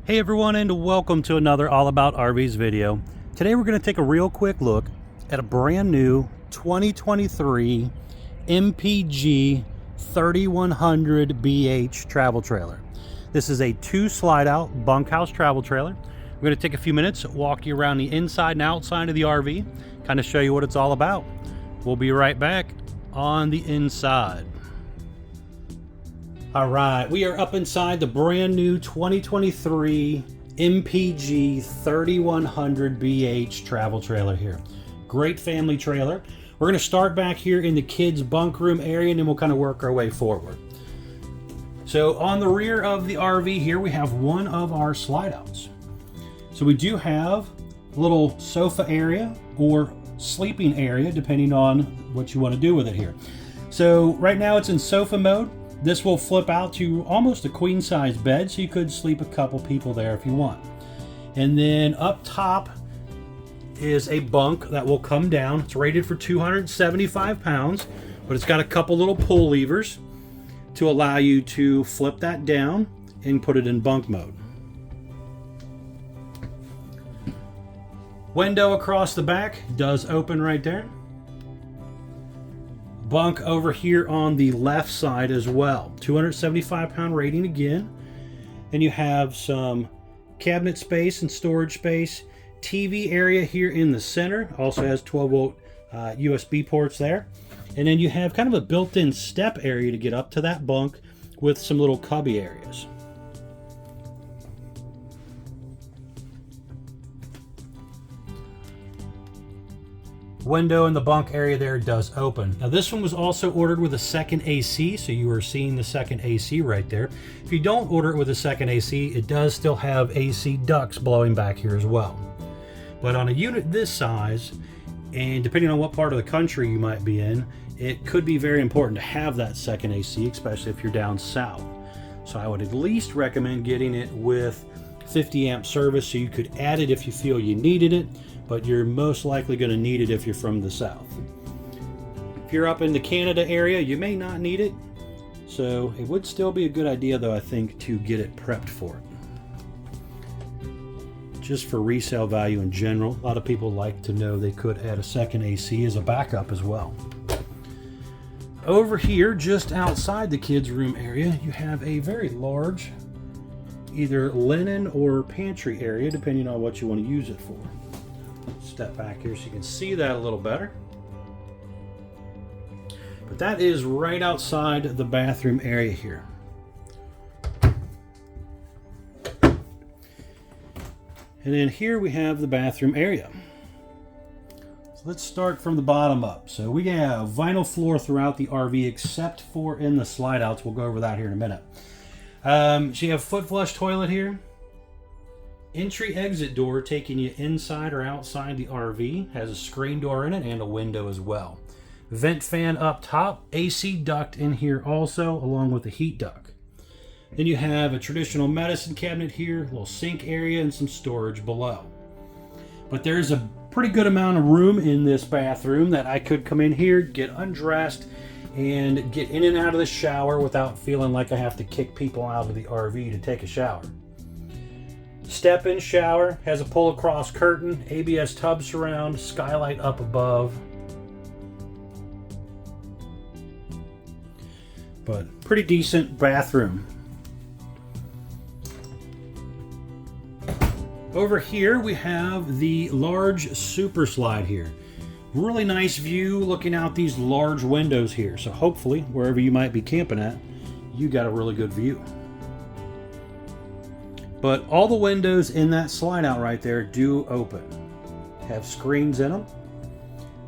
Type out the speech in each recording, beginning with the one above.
Hey everyone, and welcome to another All About RVs video. Today we're going to take a real quick look at a brand new 2023 MPG 3100BH travel trailer. This is a 2 slide out bunkhouse travel trailer. We're going to take a few minutes, walk you around the inside and outside of the RV, kind of show you what it's all about. We'll be right back on the inside. All right, we are up inside the brand new 2023 MPG 3100BH travel trailer here. Great family trailer. We're going to start back here in the kids' bunk room area, and then we'll kind of work our way forward. So on the rear of the RV here, we have one of our slide outs. So we do have a little sofa area or sleeping area, depending on what you want to do with it here. So right now it's in sofa mode. This will flip out to almost a queen size bed, so you could sleep a couple people there if you want. And then up top is a bunk that will come down. It's rated for 275 pounds, but it's got a couple little pull levers to allow you to flip that down and put it in bunk mode. Window across the back does open right there. Bunk over here on the left side as well. 275 pound rating again. And you have some cabinet space and storage space. TV area here in the center. Also has 12 volt USB ports there. And then you have kind of a built-in step area to get up to that bunk with some little cubby areas. Window in the bunk area there does open. Now this one was also ordered with a second AC, so you are seeing the second AC right there. If you don't order it with a second AC, it does still have AC ducts blowing back here as well. But on a unit this size, and depending on what part of the country you might be in, it could be very important to have that second AC, especially if you're down south. So I would at least recommend getting it with 50 amp service, so you could add it if you feel you needed it, but you're most likely going to need it if you're from the south. If you're up in the Canada area, you may not need it, so it would still be a good idea though, I think, to get it prepped for it. Just for resale value in general, a lot of people like to know they could add a second AC as a backup as well. Over here, just outside the kids' room area, you have a very large either linen or pantry area, depending on what you want to use it for. Step back here so you can see that a little better. But that is right outside the bathroom area here. And then here we have the bathroom area. So let's start from the bottom up. So we have vinyl floor throughout the RV except for in the slide outs. We'll go over that here in a minute. So you have foot flush toilet here. Entry exit door taking you inside or outside the RV. Has a screen door in it and a window as well. Vent fan up top. AC duct in here also, along with a heat duct. Then you have a traditional medicine cabinet here, a little sink area, and some storage below. But there's a pretty good amount of room in this bathroom that I could come in here, get undressed, and get in and out of the shower without feeling like I have to kick people out of the RV to take a shower. Step-in shower, has a pull-across curtain, ABS tub surround, skylight up above. But pretty decent bathroom. Over here we have the large super slide here. Really nice view looking out these large windows here. So hopefully, wherever you might be camping at, you got a really good view. But all the windows in that slide out right there do open. Have screens in them.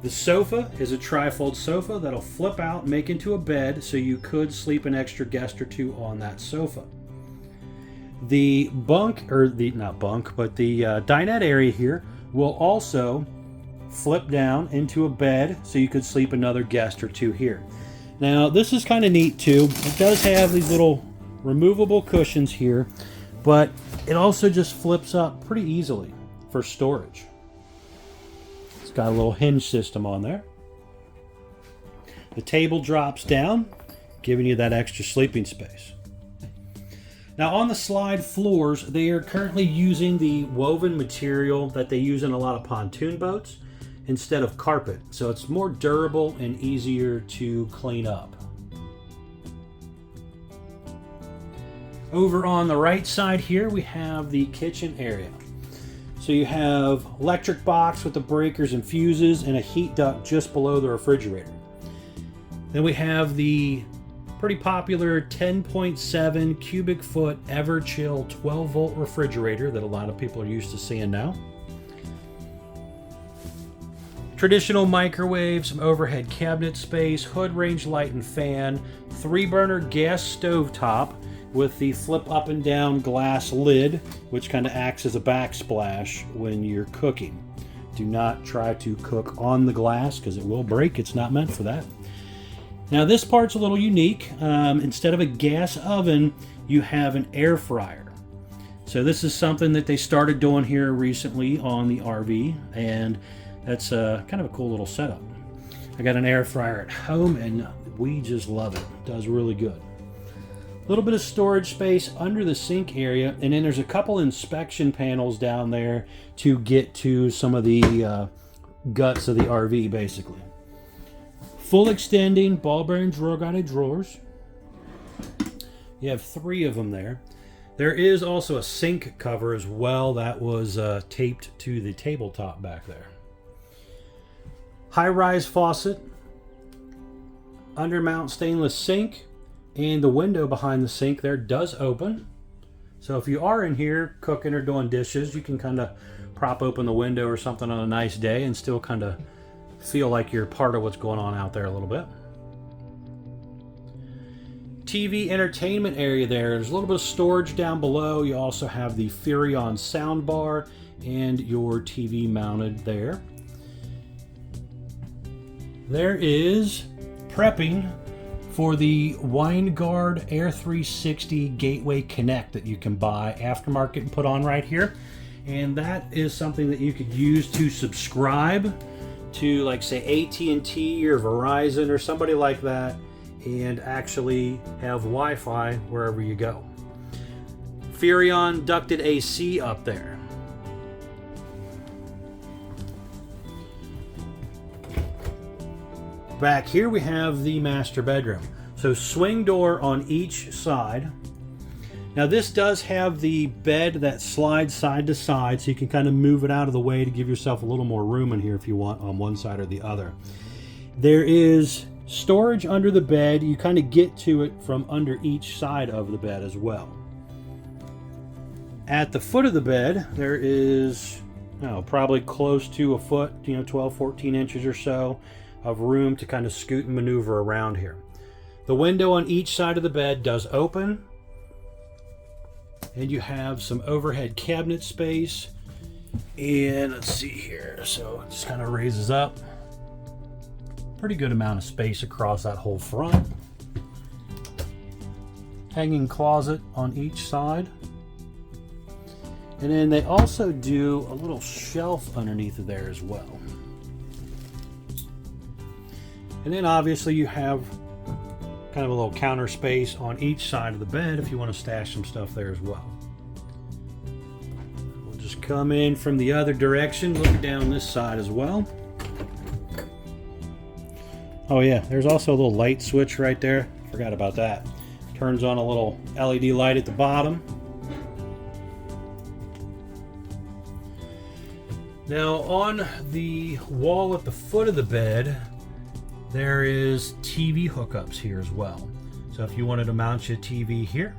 The sofa is a tri-fold sofa that'll flip out and make into a bed, so you could sleep an extra guest or two on that sofa. The bunk, or the, not bunk, but the dinette area here will also flip down into a bed, so you could sleep another guest or two here. Now this is kind of neat too. It does have these little removable cushions here, but it also just flips up pretty easily for storage. It's got a little hinge system on there. The table drops down, giving you that extra sleeping space. Now on the slide floors, they are currently using the woven material that they use in a lot of pontoon boats instead of carpet. So it's more durable and easier to clean up. Over on the right side here, we have the kitchen area. So you have electric box with the breakers and fuses and a heat duct just below the refrigerator. Then we have the pretty popular 10.7 cubic foot Everchill 12 volt refrigerator that a lot of people are used to seeing now. Traditional microwave, some overhead cabinet space, hood range light and fan, 3-burner gas stove top with the flip up and down glass lid, which kind of acts as a backsplash when you're cooking. Do not try to cook on the glass because it will break. It's not meant for that. Now this part's a little unique. Instead of a gas oven, you have an air fryer. So this is something that they started doing here recently on the RV, and that's kind of a cool little setup. I got an air fryer at home and we just love it. It does really good. A little bit of storage space under the sink area, and then there's a couple inspection panels down there to get to some of the guts of the RV, basically. Full extending ball bearing drawer guided drawers. You have 3 of them there. There is also a sink cover as well that was taped to the tabletop back there. High-rise faucet, undermount stainless sink, and the window behind the sink there does open. So if you are in here cooking or doing dishes, you can kind of prop open the window or something on a nice day and still kind of feel like you're part of what's going on out there a little bit. TV entertainment area there. There's a little bit of storage down below. You also have the Furrion sound bar and your TV mounted there. There is prepping for the Winegard Air 360 Gateway Connect that you can buy aftermarket and put on right here. And that is something that you could use to subscribe to, like, say, AT&T or Verizon or somebody like that, and actually have Wi-Fi wherever you go. Furrion ducted AC up there. Back here we have the master bedroom. So swing door on each side. Now this does have the bed that slides side to side, so you can kind of move it out of the way to give yourself a little more room in here if you want on one side or the other. There is storage under the bed. You kind of get to it from under each side of the bed as well. At the foot of the bed there is probably close to a foot, 12, 14 inches or so of room to kind of scoot and maneuver around here. The window on each side of the bed does open, and you have some overhead cabinet space. And let's see here, so it just kind of raises up. Pretty good amount of space across that whole front. Hanging closet on each side. And then they also do a little shelf underneath of there as well. And then obviously you have kind of a little counter space on each side of the bed if you want to stash some stuff there as well. We'll just come in from the other direction, look down this side as well. Oh yeah, there's also a little light switch right there. Forgot about that. Turns on a little LED light at the bottom. Now on the wall at the foot of the bed, there is TV hookups here as well. So if you wanted to mount your TV here,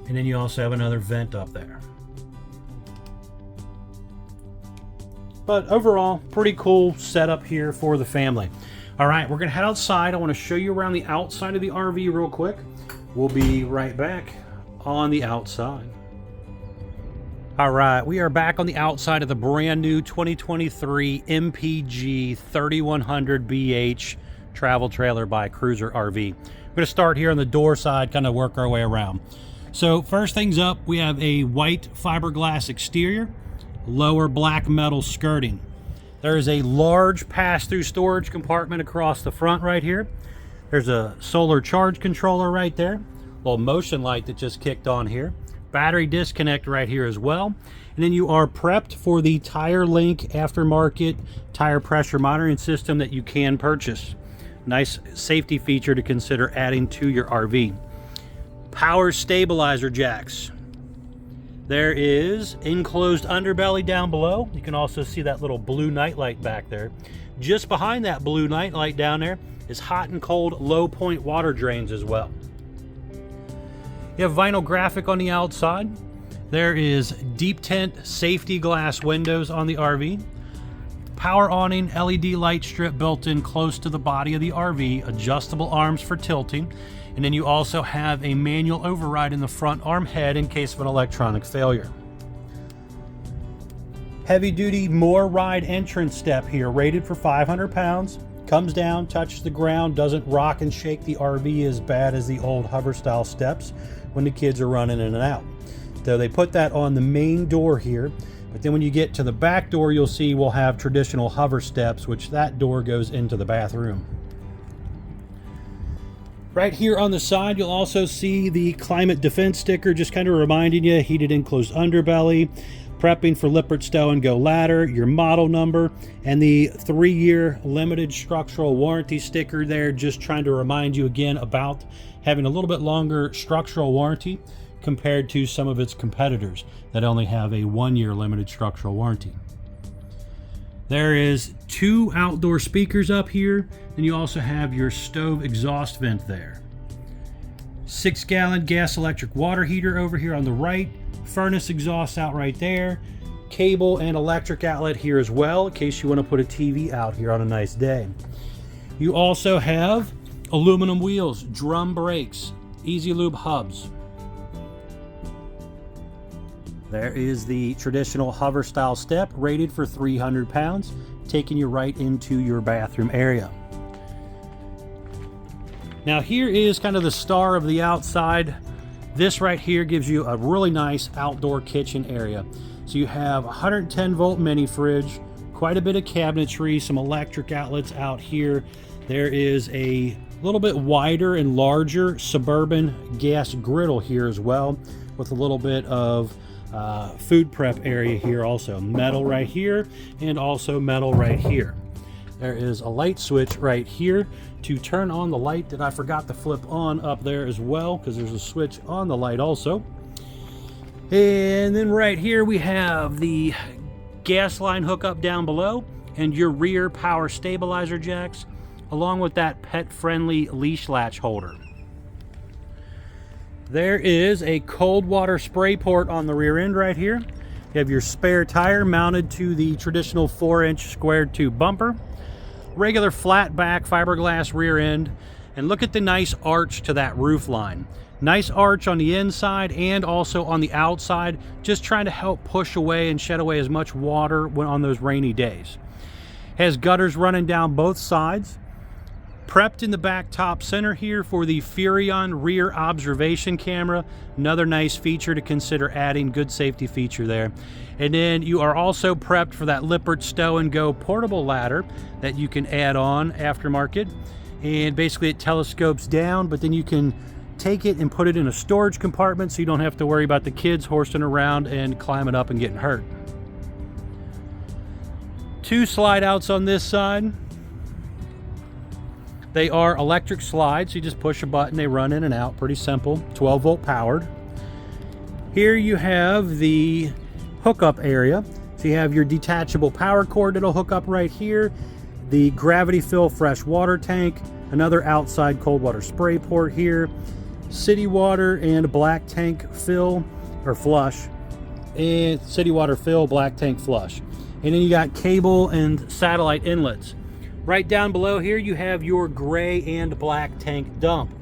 and then you also have another vent up there. But overall, pretty cool setup here for the family. All right, we're gonna head outside. I wanna show you around the outside of the RV real quick. We'll be right back on the outside. All right, we are back on the outside of the brand new 2023 MPG 3100BH travel trailer by Cruiser RV. We're gonna start here on the door side, kind of work our way around. So first things up, we have a white fiberglass exterior, lower black metal skirting. There is a large pass-through storage compartment across the front right here. There's a solar charge controller right there. Little motion light that just kicked on here. Battery disconnect right here as well. And then you are prepped for the Tire Link aftermarket tire pressure monitoring system that you can purchase. Nice safety feature to consider adding to your RV. Power stabilizer jacks. There is enclosed underbelly down below. You can also see that little blue nightlight back there. Just behind that blue nightlight down there is hot and cold low point water drains as well. You have vinyl graphic on the outside. There is deep tint safety glass windows on the RV. Power awning LED light strip built in close to the body of the RV, adjustable arms for tilting, and then you also have a manual override in the front arm head in case of an electronic failure. Heavy duty More Ride entrance step here, rated for 500 pounds. Comes down, touches the ground, doesn't rock and shake the RV as bad as the old hover style steps when the kids are running in and out. Though they put that on the main door here, but then when you get to the back door, you'll see we'll have traditional hover steps, which that door goes into the bathroom. Right here on the side, you'll also see the climate defense sticker, just kind of reminding you, heated enclosed underbelly, prepping for Lippert Stow and Go ladder, your model number, and the 3-year limited structural warranty sticker there, just trying to remind you again about having a little bit longer structural warranty compared to some of its competitors that only have a 1-year limited structural warranty. There is 2 outdoor speakers up here, and you also have your stove exhaust vent there. 6-gallon gas electric water heater over here on the right, furnace exhaust out right there, cable and electric outlet here as well in case you want to put a TV out here on a nice day. You also have aluminum wheels, drum brakes, easy lube hubs. There is the traditional hover style step, rated for 300 pounds, taking you right into your bathroom area. Now here is kind of the star of the outside. This right here gives you a really nice outdoor kitchen area. So you have 110 volt mini fridge, quite a bit of cabinetry, some electric outlets out here. There is a little bit wider and larger suburban gas griddle here as well, with a little bit of food prep area here also. Metal right here and also metal right here. There is a light switch right here to turn on the light that I forgot to flip on up there as well, because there's a switch on the light also. And then right here we have the gas line hookup down below and your rear power stabilizer jacks, along with that pet-friendly leash latch holder. There is a cold water spray port on the rear end right here. You have your spare tire mounted to the traditional 4-inch squared tube bumper. Regular flat back fiberglass rear end. And look at the nice arch to that roof line. Nice arch on the inside and also on the outside, just trying to help push away and shed away as much water when on those rainy days. Has gutters running down both sides. Prepped in the back top center here for the Furrion rear observation camera. Another nice feature to consider adding, good safety feature there. And then you are also prepped for that Lippert Stow and Go portable ladder that you can add on aftermarket. And basically it telescopes down, but then you can take it and put it in a storage compartment so you don't have to worry about the kids horsing around and climbing up and getting hurt. 2 slide outs on this side. They are electric slides. You just push a button, they run in and out. Pretty simple. 12 volt powered. Here you have the hookup area. So you have your detachable power cord that'll hook up right here. The gravity fill fresh water tank. Another outside cold water spray port here. City water and black tank fill or flush. And city water fill, black tank flush. And then you got cable and satellite inlets. Right down below here you have your gray and black tank dump.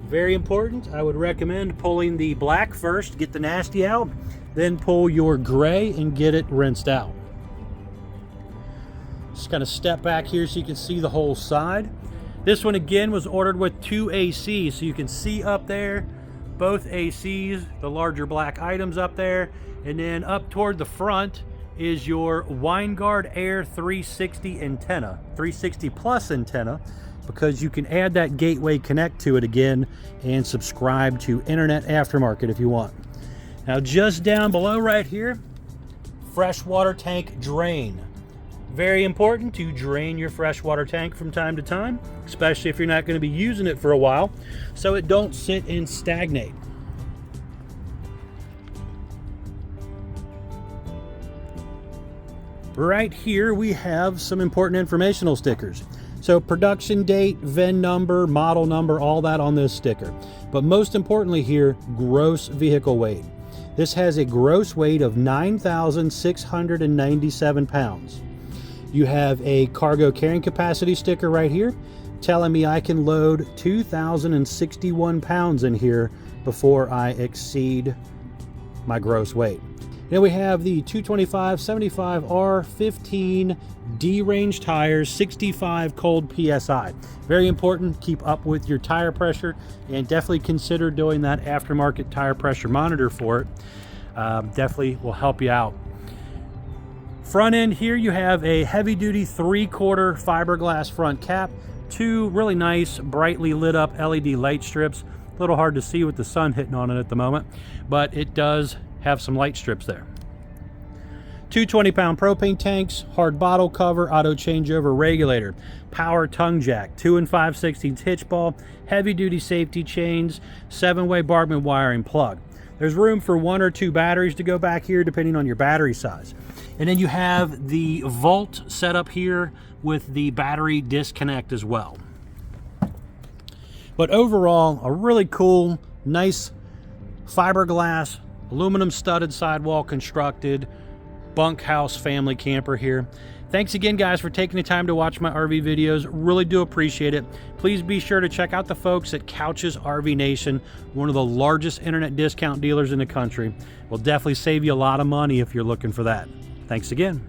Very important. I would recommend pulling the black first, get the nasty out, then pull your gray and get it rinsed out. Just kind of step back here so you can see the whole side. This one again was ordered with 2 ACs, so you can see up there both ACs, the larger black items up there, and then up toward the front is your Winegard Air 360 antenna, 360 plus antenna. because you can add that gateway connect to it again and subscribe to Internet Aftermarket if you want. Now just down below right here, freshwater tank drain. Very important to drain your freshwater tank from time to time, especially if you're not going to be using it for a while, so it don't sit and stagnate. Right here we have some important informational stickers. So production date, VIN number, model number, all that on this sticker. But most importantly here, gross vehicle weight. This has a gross weight of 9,697 pounds. You have a cargo carrying capacity sticker right here telling me I can load 2,061 pounds in here before I exceed my gross weight. Then we have the 225/75R15 D-range tires, 65 cold PSI. Very important, keep up with your tire pressure and definitely consider doing that aftermarket tire pressure monitor for it. Definitely will help you out. Front end here you have a heavy duty 3/4 fiberglass front cap, two really nice brightly lit up LED light strips. A little hard to see with the sun hitting on it at the moment, but it does have some light strips there. Two 20-pound propane tanks, hard bottle cover, auto changeover regulator, power tongue jack, 2 5/16 hitch ball, heavy duty safety chains, 7-way Bargman wiring plug. There's room for 1 or 2 batteries to go back here depending on your battery size. And then you have the Volt set up here with the battery disconnect as well. But overall, a really cool, nice fiberglass, aluminum studded sidewall constructed bunkhouse family camper here. Thanks again, guys, for taking the time to watch my RV videos. Really do appreciate it. Please be sure to check out the folks at Couch's RV Nation, one of the largest internet discount dealers in the country. Will definitely save you a lot of money if you're looking for that. Thanks again.